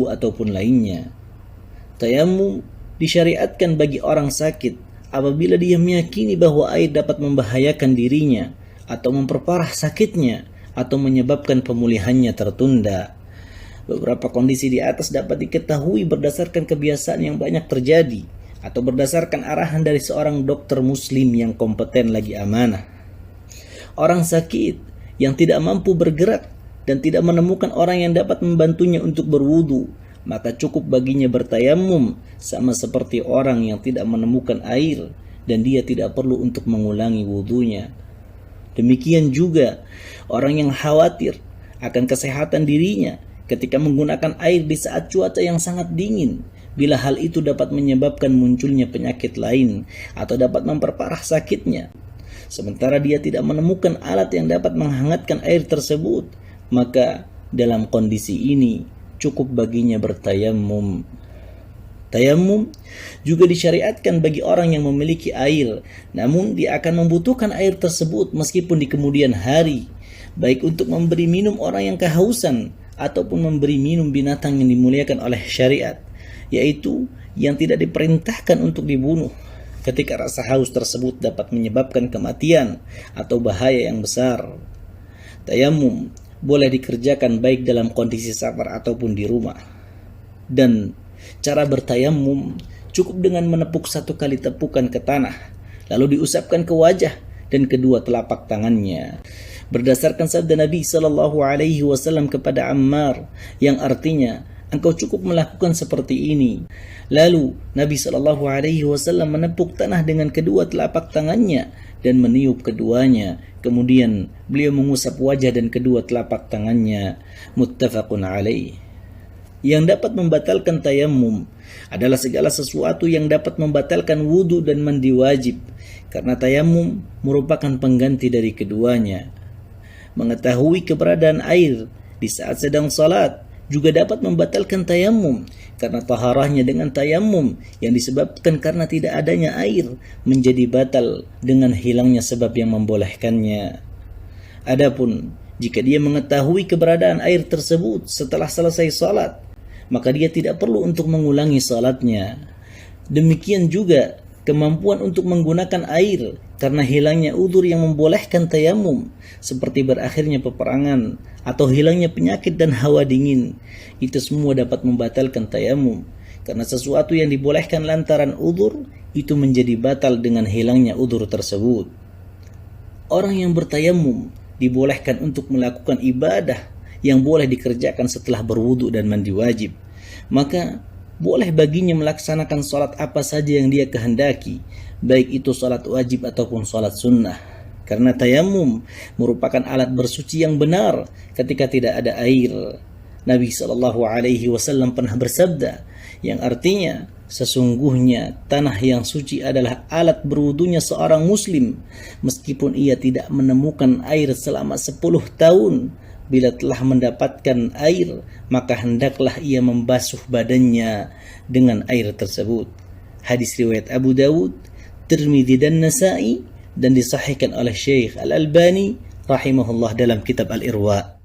ataupun lainnya. Tayammum disyariatkan bagi orang sakit apabila dia meyakini bahwa air dapat membahayakan dirinya atau memperparah sakitnya atau menyebabkan pemulihannya tertunda. Beberapa kondisi di atas dapat diketahui berdasarkan kebiasaan yang banyak terjadi atau berdasarkan arahan dari seorang dokter muslim yang kompeten lagi amanah. Orang sakit yang tidak mampu bergerak dan tidak menemukan orang yang dapat membantunya untuk berwudu, maka cukup baginya bertayamum, sama seperti orang yang tidak menemukan air dan dia tidak perlu untuk mengulangi wudunya. Demikian juga orang yang khawatir akan kesehatan dirinya ketika menggunakan air di saat cuaca yang sangat dingin, bila hal itu dapat menyebabkan munculnya penyakit lain atau dapat memperparah sakitnya. Sementara dia tidak menemukan alat yang dapat menghangatkan air tersebut, maka dalam kondisi ini cukup baginya bertayamum. Tayammum juga disyariatkan bagi orang yang memiliki air, namun dia akan membutuhkan air tersebut meskipun di kemudian hari, baik untuk memberi minum orang yang kehausan ataupun memberi minum binatang yang dimuliakan oleh syariat, yaitu yang tidak diperintahkan untuk dibunuh, ketika rasa haus tersebut dapat menyebabkan kematian atau bahaya yang besar. Tayammum boleh dikerjakan baik dalam kondisi safar ataupun di rumah. Dan cara bertayammum cukup dengan menepuk 1 kali tepukan ke tanah, lalu diusapkan ke wajah dan kedua telapak tangannya. Berdasarkan sabda Nabi SAW kepada Ammar, yang artinya, engkau cukup melakukan seperti ini. Lalu Nabi SAW menepuk tanah dengan kedua telapak tangannya dan meniup keduanya. Kemudian beliau mengusap wajah dan kedua telapak tangannya. Muttafaqun alaih. Yang dapat membatalkan tayammum adalah segala sesuatu yang dapat membatalkan wudu dan mandi wajib, karena tayammum merupakan pengganti dari keduanya. Mengetahui keberadaan air di saat sedang salat juga dapat membatalkan tayammum, karena taharahnya dengan tayammum yang disebabkan karena tidak adanya air menjadi batal dengan hilangnya sebab yang membolehkannya. Adapun jika dia mengetahui keberadaan air tersebut setelah selesai salat, maka dia tidak perlu untuk mengulangi salatnya. Demikian juga kemampuan untuk menggunakan air karena hilangnya udzur yang membolehkan tayammum, seperti berakhirnya peperangan atau hilangnya penyakit dan hawa dingin. Itu semua dapat membatalkan tayammum, karena sesuatu yang dibolehkan lantaran udzur itu menjadi batal dengan hilangnya udzur tersebut. Orang yang bertayammum dibolehkan untuk melakukan ibadah yang boleh dikerjakan setelah berwudu dan mandi wajib. Maka boleh baginya melaksanakan salat apa saja yang dia kehendaki, baik itu salat wajib ataupun salat sunnah, karena tayammum merupakan alat bersuci yang benar ketika tidak ada air. Nabi SAW pernah bersabda, yang artinya, sesungguhnya tanah yang suci adalah alat berwudunya seorang muslim, meskipun ia tidak menemukan air selama 10 tahun. Bila telah mendapatkan air, maka hendaklah ia membasuh badannya dengan air tersebut. Hadis riwayat Abu Dawud, Tirmidzi dan Nasa'i, dan disahihkan oleh Syekh Al-Albani rahimahullah dalam kitab Al-Irwa.